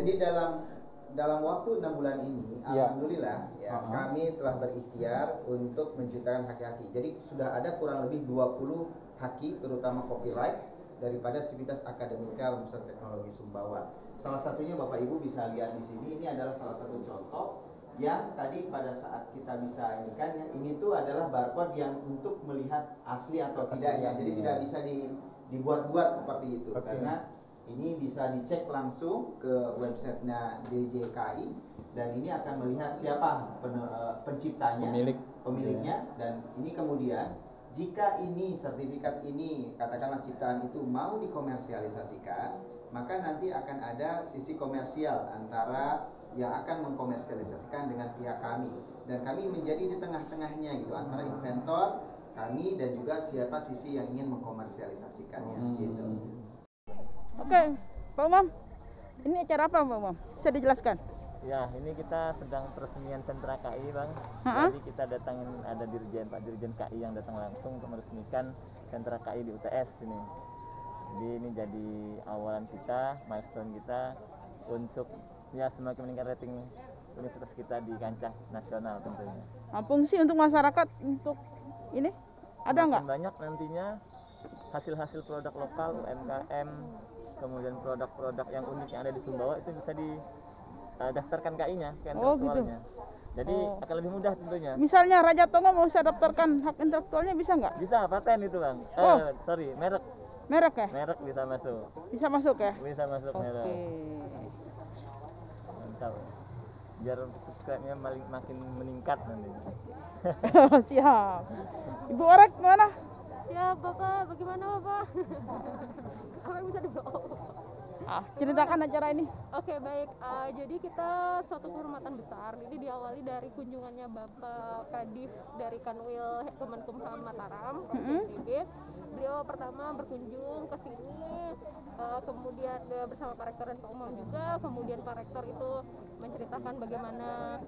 Jadi dalam waktu 6 bulan ini, alhamdulillah ya, kami telah berikhtiar untuk menciptakan haki-haki. Jadi sudah ada kurang lebih 20 haki, terutama copyright daripada Sivitas Akademika Universitas Teknologi Sumbawa. Salah satunya Bapak Ibu bisa lihat di sini. Ini adalah salah satu contoh yang tadi pada saat kita bisa indikan ya, ini tuh adalah barcode yang untuk melihat asli atau tidaknya. Jadi tidak bisa dibuat-buat seperti itu, karena ini bisa dicek langsung ke websitenya DJKI dan ini akan melihat siapa penciptanya, pemiliknya, dan ini kemudian jika ini sertifikat ini katakanlah ciptaan itu mau dikomersialisasikan, maka nanti akan ada sisi komersial antara yang akan mengkomersialisasikan dengan pihak kami, dan kami menjadi di tengah-tengahnya gitu, antara inventor kami dan juga siapa sisi yang ingin mengkomersialisasikannya gitu. Oke, Pak Umam, ini acara apa Pak Umam? Bisa dijelaskan? Ya, ini kita sedang peresmian sentra KI, Bang. Jadi kita datangin, ada Pak Dirjen KI yang datang langsung untuk meresmikan sentra KI di UTS ini. Jadi ini jadi awalan kita, milestone kita untuk ya semakin meningkat rating universitas kita di kancah nasional tentunya. Fungsi untuk masyarakat untuk ini ada nggak? Banyak nantinya hasil-hasil produk lokal UMKM, kemudian produk-produk yang unik yang ada di Sumbawa itu bisa didaftarkan KI-nya, ke intelektualnya. Gitu. Jadi akan lebih mudah tentunya. Misalnya Raja Tongo mau saya daftarkan hak intelektualnya bisa nggak? Bisa, paten itu Bang. Merek. Merek ya? Merek bisa masuk. Bisa masuk ya? Bisa masuk merek. Oke. Mantap. Biar subscribe-nya makin meningkat nanti. Siap. Ibu Orek mana? Siap Bapak, bagaimana Bapak? Apa yang bisa dibawa? Ceritakan acara ini. Oke, baik. Jadi kita suatu kehormatan besar. Ini diawali dari kunjungannya Bapak Kadif dari Kanwil Kemenkumham Mataram, KPD. Beliau pertama berkunjung ke sini, kemudian bersama Pak Rektor dan Pak Umam juga. Kemudian Pak Rektor itu menceritakan bagaimana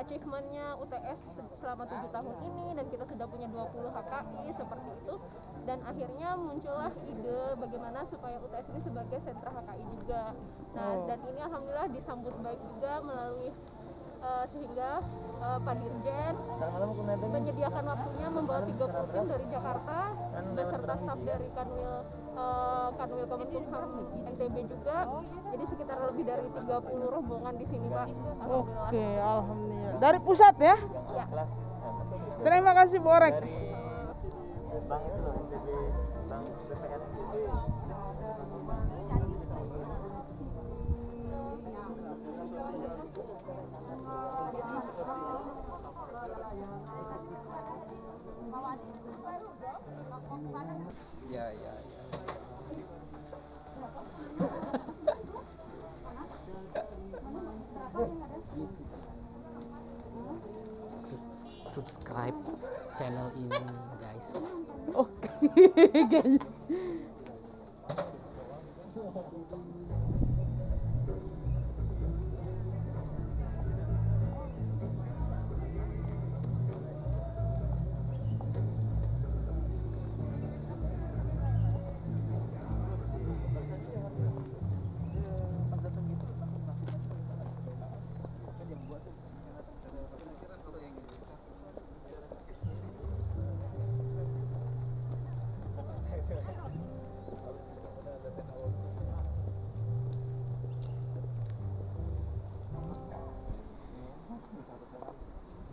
achievement-nya UTS selama 7 tahun ini, dan kita sudah punya 20 HKI seperti itu. Dan akhirnya muncullah ide bagaimana supaya UTS ini sebagai sentra HKI juga. Nah, dan ini alhamdulillah disambut baik juga melalui sehingga Pak Dirjen menyediakan waktunya membawa 30 tim dari Jakarta beserta staf dari Kanwil Kemenkumham NTB juga. Jadi sekitar lebih dari 30 rombongan di sini, Pak. Alhamdulillah. Oke, alhamdulillah. Dari pusat ya? Ya. Terima kasih Bu Orek. Bang itu loh, NTB, Bang BPR NTB. Ya. Subscribe channel ini guys. Oke, guys.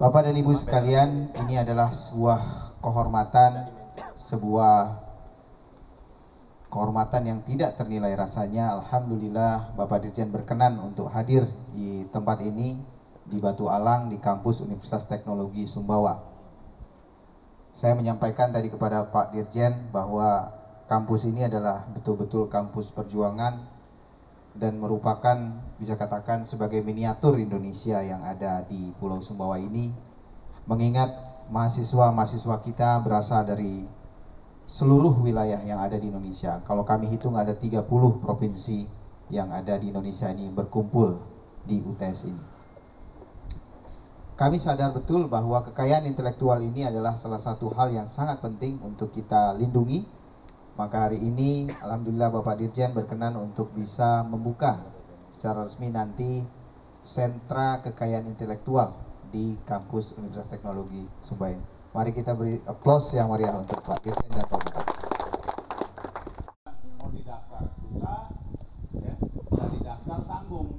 Bapak dan Ibu sekalian, ini adalah sebuah kehormatan yang tidak ternilai rasanya. Alhamdulillah Bapak Dirjen berkenan untuk hadir di tempat ini, di Batu Alang, di kampus Universitas Teknologi Sumbawa. Saya menyampaikan tadi kepada Pak Dirjen bahwa kampus ini adalah betul-betul kampus perjuangan dan merupakan, bisa katakan, sebagai miniatur Indonesia yang ada di Pulau Sumbawa ini, mengingat mahasiswa-mahasiswa kita berasal dari seluruh wilayah yang ada di Indonesia. Kalau kami hitung ada 30 provinsi yang ada di Indonesia ini berkumpul di UTS ini. Kami sadar betul bahwa kekayaan intelektual ini adalah salah satu hal yang sangat penting untuk kita lindungi. Maka hari ini alhamdulillah Bapak Dirjen berkenan untuk bisa membuka secara resmi nanti sentra kekayaan intelektual di kampus Universitas Teknologi Sembayang. Mari kita beri aplaus yang meriah untuk Pak Dirjen dan Pak Bupati. Mau didaftar susah, ya, mau didaftar tanggung.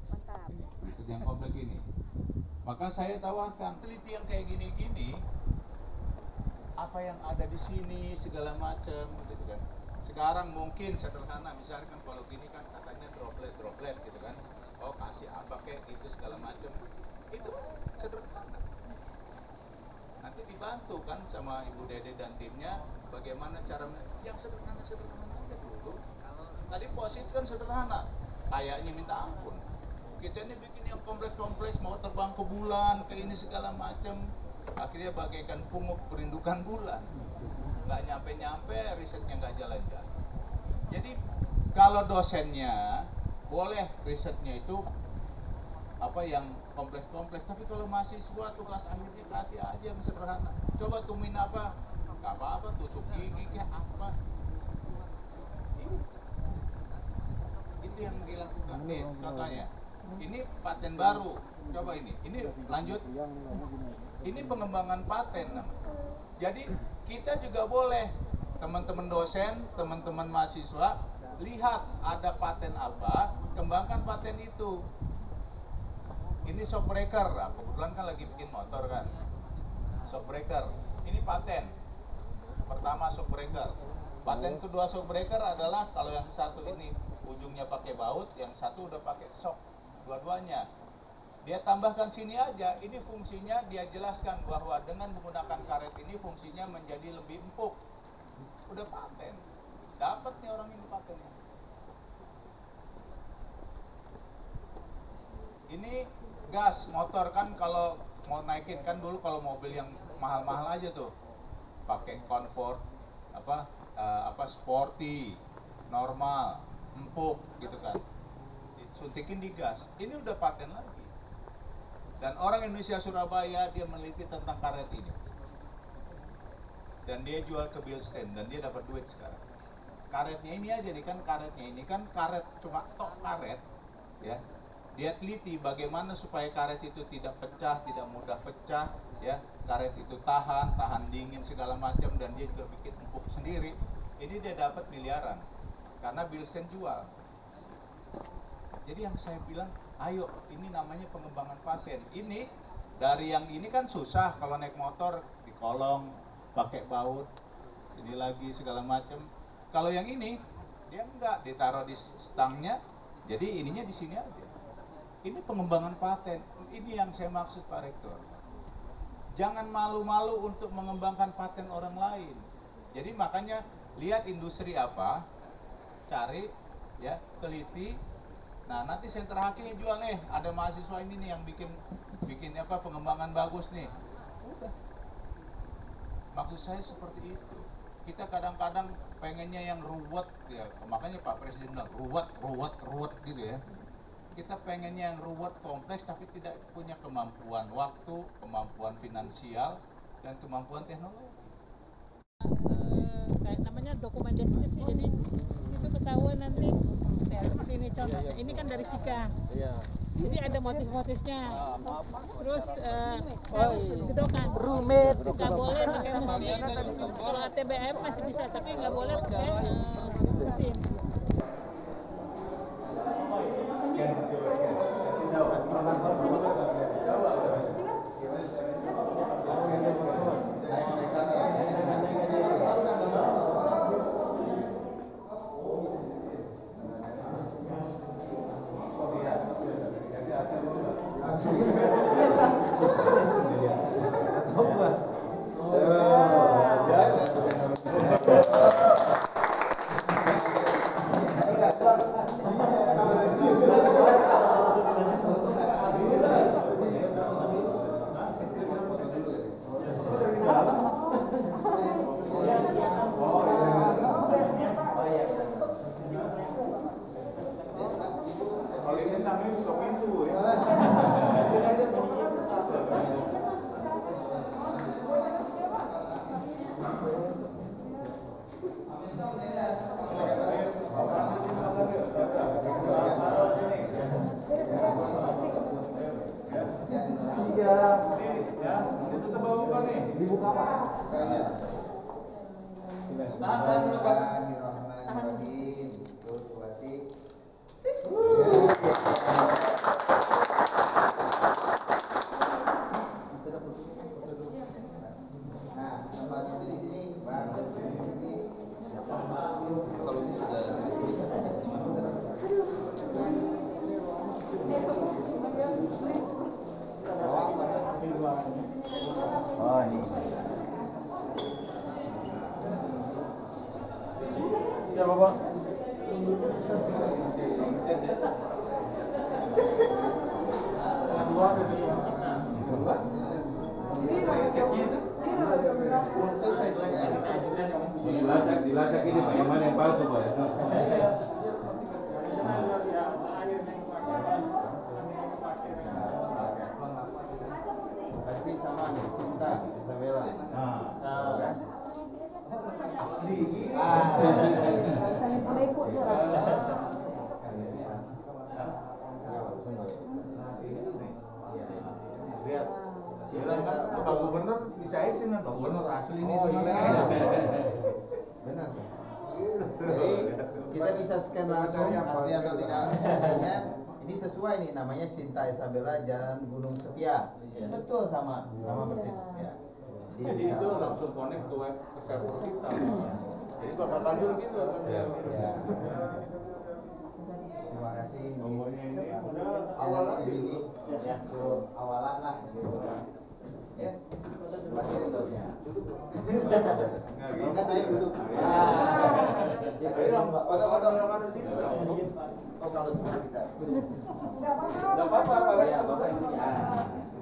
Mantap. Yang komplek ini. Maka saya tawarkan teliti yang kayak gini-gini, apa yang ada di sini segala macam, gitu kan. Sekarang mungkin sederhana, misalkan kalau gini kan katanya droplet gitu kan. Oh kasih apa kayak gitu segala macam, itu sederhana. Nanti dibantu kan sama Ibu Dede dan timnya bagaimana cara yang sederhana aja dulu. Tadi posit kan sederhana, kayaknya minta ampun. Kita ini bikin yang kompleks mau terbang ke bulan, ke ini segala macam, akhirnya bagaikan pungut perindukan bulan. Nggak nyampe risetnya nggak jalan-jalan. Jadi kalau dosennya boleh risetnya itu apa yang kompleks, tapi kalau mahasiswa tugas akhirnya kasih aja yang sederhana. Coba tumin apa? Nggak apa-apa, tusuk gigi kayak apa. Itu yang dilakukan nih katanya. Ini paten baru. Coba ini lanjut. Ini pengembangan paten namanya. Jadi kita juga boleh, teman-teman dosen, teman-teman mahasiswa, lihat ada paten apa, kembangkan paten itu. Ini shockbreaker, nah, kebetulan kan lagi bikin motor kan, shockbreaker. Ini paten pertama shockbreaker. Paten kedua shockbreaker adalah kalau yang satu ini ujungnya pakai baut, yang satu udah pakai shock, dua-duanya. Dia tambahkan sini aja, ini fungsinya dia jelaskan bahwa dengan menggunakan karet ini fungsinya menjadi lebih empuk. Udah paten, dapat nih orang ini patennya. Ini gas motor kan kalau mau naikin kan dulu kalau mobil yang mahal-mahal aja tuh pakai comfort apa sporty, normal, empuk gitu kan. Suntikin di gas. Ini udah paten lagi. Dan orang Indonesia Surabaya dia meneliti tentang karet ini. Dan dia jual ke Bilstein dan dia dapat duit sekarang. Karetnya ini aja nih kan, karetnya ini kan karet cuma tok karet ya. Dia teliti bagaimana supaya karet itu tidak pecah, tidak mudah pecah ya. Karet itu tahan dingin segala macam, dan dia juga bikin empuk sendiri. Ini dia dapat miliaran karena Bilstein jual. Jadi yang saya bilang, ayo, ini namanya pengembangan paten. Ini dari yang ini kan susah kalau naik motor dikolong, pakai baut, ini lagi segala macam. Kalau yang ini dia enggak, ditaruh di stangnya, jadi ininya di sini aja. Ini pengembangan paten. Ini yang saya maksud Pak Rektor. Jangan malu-malu untuk mengembangkan paten orang lain. Jadi makanya lihat industri apa, cari ya, teliti. Nah nanti sentra haknya jual nih, ada mahasiswa ini nih yang bikin apa pengembangan bagus nih. Udah. Maksud saya seperti itu. Kita kadang-kadang pengennya yang ruwet ya, makanya Pak Presiden bilang ruwet gitu ya. Kita pengennya yang ruwet, kompleks, tapi tidak punya kemampuan waktu, kemampuan finansial, dan kemampuan teknologi. Kayak namanya dokumen deskripsi, jadi itu ketahuan nanti seperti ini contohnya. Ini kan dari Sika. Jadi ada motif-motifnya. Terus gitu kan. Rumit. Nggak boleh pakai mesin. Kalau ATBM masih bisa, tapi nggak boleh pakai mesin. saya sih nggak benar asli ini Oh sebenarnya. iya. Benar. Jadi kita bisa scan langsung asli atau tidak aslinya. Ini sesuai nih, namanya Sinta Isabella Jalan Gunung Setia. Betul, sama persis ya. Jadi itu langsung connect ke web ke server kita. Jadi bakal panggil gitu. Ya. Terima kasih. Pokoknya ini udah Awal di sini awalan lah gitu. Ya. Masih redonya. Enggak saya duduk. Foto-foto di sini. Oh kalau semua kita. Nggak apa-apa. Ya, Bapak ini.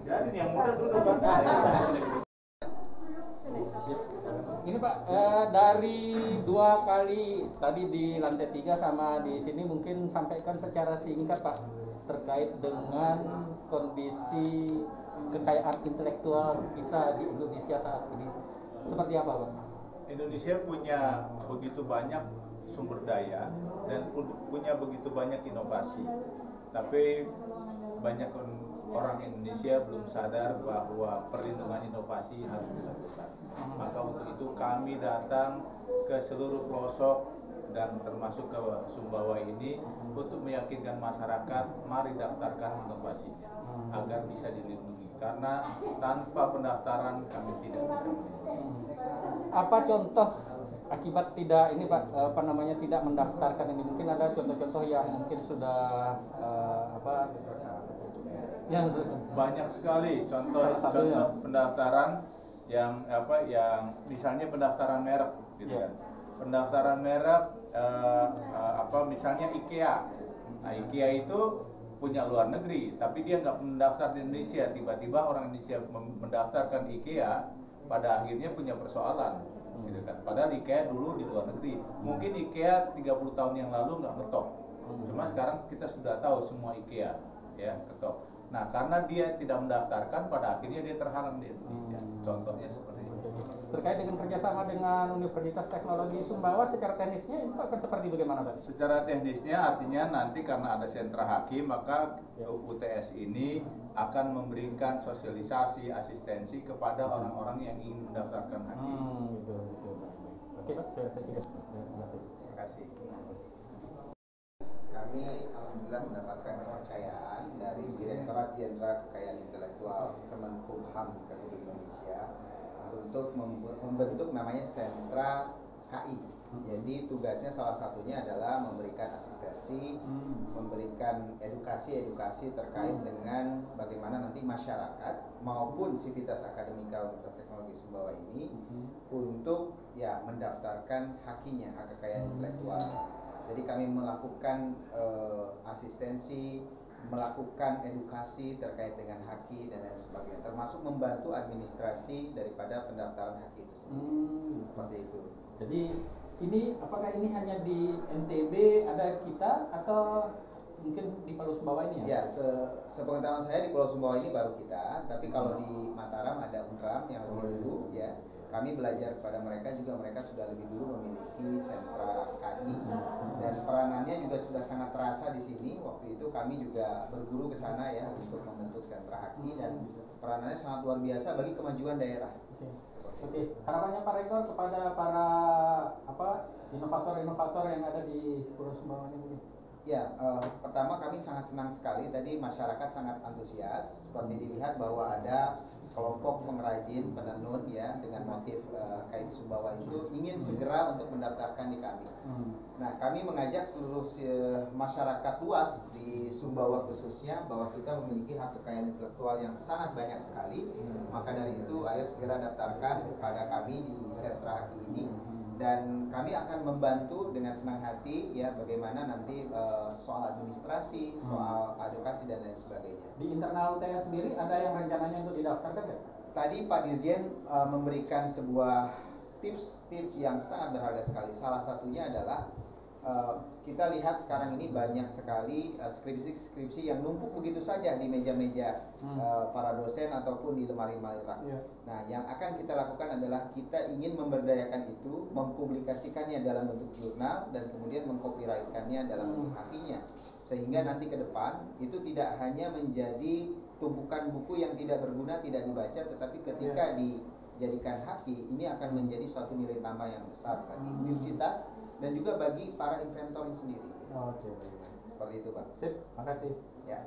Jadi yang muda duduk kan. Ini Pak, dari 2 kali tadi di lantai 3 sama di sini mungkin sampaikan secara singkat Pak terkait dengan kondisi kekayaan intelektual kita di Indonesia saat ini. Seperti apa Pak? Indonesia punya begitu banyak sumber daya dan punya begitu banyak inovasi. Tapi banyak orang Indonesia belum sadar bahwa perlindungan inovasi harus dilakukan. Maka untuk itu kami datang ke seluruh pelosok dan termasuk ke Sumbawa ini untuk meyakinkan masyarakat, mari daftarkan inovasinya agar bisa dilindungi. Karena tanpa pendaftaran kami tidak bisa melindungi. Apa contoh akibat tidak ini Pak tidak mendaftarkan ini? Mungkin ada contoh-contoh yang mungkin sudah yang banyak sekali contoh pendaftaran yang misalnya pendaftaran merek gitu kan. Pendaftaran merek misalnya IKEA. Nah, IKEA itu punya luar negeri, tapi dia nggak mendaftar di Indonesia. Tiba-tiba orang Indonesia mendaftarkan IKEA, pada akhirnya punya persoalan gitu kan. Padahal IKEA dulu di luar negeri. Mungkin IKEA 30 tahun yang lalu nggak ngetok. Cuma sekarang kita sudah tahu semua IKEA ya ketok. Nah, karena dia tidak mendaftarkan, pada akhirnya dia terhalang di Indonesia. Contohnya seperti itu. Terkait dengan kerjasama dengan Universitas Teknologi Sumbawa, secara teknisnya itu akan seperti bagaimana Pak? Secara teknisnya artinya nanti karena ada sentra hakim, maka UTS ini akan memberikan sosialisasi, asistensi kepada orang-orang yang ingin mendaftarkan hakim. Oke Pak, saya cukup. Terima kasih. Kami alhamdulillah mendapatkan kepercayaan dari Direktorat Jenderal Kekayaan Intelektual Kemenkumham Republik Indonesia untuk membentuk namanya sentra KI. Jadi tugasnya salah satunya adalah memberikan asistensi, memberikan edukasi terkait dengan bagaimana nanti masyarakat maupun sivitas akademika Universitas Teknologi Sumbawa ini untuk mendaftarkan hakinya, hak kekayaan intelektual. Jadi kami melakukan asistensi, melakukan edukasi terkait dengan haki dan lain sebagainya, termasuk membantu administrasi daripada pendaftaran haki itu sendiri. Seperti itu. Jadi ini apakah ini hanya di NTB ada kita atau mungkin di Pulau Sumbawa ini ya? Ya, sepengetahuan saya di Pulau Sumbawa ini baru kita, tapi kalau di Mataram ada UNRAM yang lebih dulu ya. Kami belajar kepada mereka juga, mereka sudah lebih dulu memiliki sentra KI dan peranannya juga sudah sangat terasa di sini. Waktu itu kami juga berguru ke sana ya untuk membentuk sentra haki dan peranannya sangat luar biasa bagi kemajuan daerah. Oke. Harapannya Pak Rektor kepada para inovator-inovator yang ada di Pulau Sumbawa ini. Ya, pertama kami sangat senang sekali tadi masyarakat sangat antusias seperti dilihat bahwa ada kelompok pengrajin penenun ya dengan motif kain Sumbawa itu ingin segera untuk mendaftarkan di kami. Nah, kami mengajak seluruh masyarakat luas di Sumbawa khususnya bahwa kita memiliki hak kekayaan intelektual yang sangat banyak sekali. Maka dari itu ayo segera daftarkan kepada kami di sentra haki ini. Dan kami akan membantu dengan senang hati ya bagaimana nanti soal administrasi, soal edukasi dan lain sebagainya. Di internal UTS sendiri ada yang rencananya untuk didaftarkan nggak? Tadi Pak Dirjen memberikan sebuah tips-tips yang sangat berharga sekali. Salah satunya adalah kita lihat sekarang ini banyak sekali skripsi-skripsi yang numpuk begitu saja di meja-meja para dosen ataupun di lemari-lemari rak. Nah, yang akan kita lakukan adalah kita ingin memberdayakan itu, mempublikasikannya dalam bentuk jurnal dan kemudian mengcopyrightkannya dalam bentuk hakinya, sehingga nanti ke depan itu tidak hanya menjadi tumpukan buku yang tidak berguna, tidak dibaca, tetapi ketika dijadikan haki, ini akan menjadi suatu nilai tambah yang besar bagi universitas dan juga bagi para inventor sendiri. Oke. Seperti itu, Pak. Sip, makasih. Ya.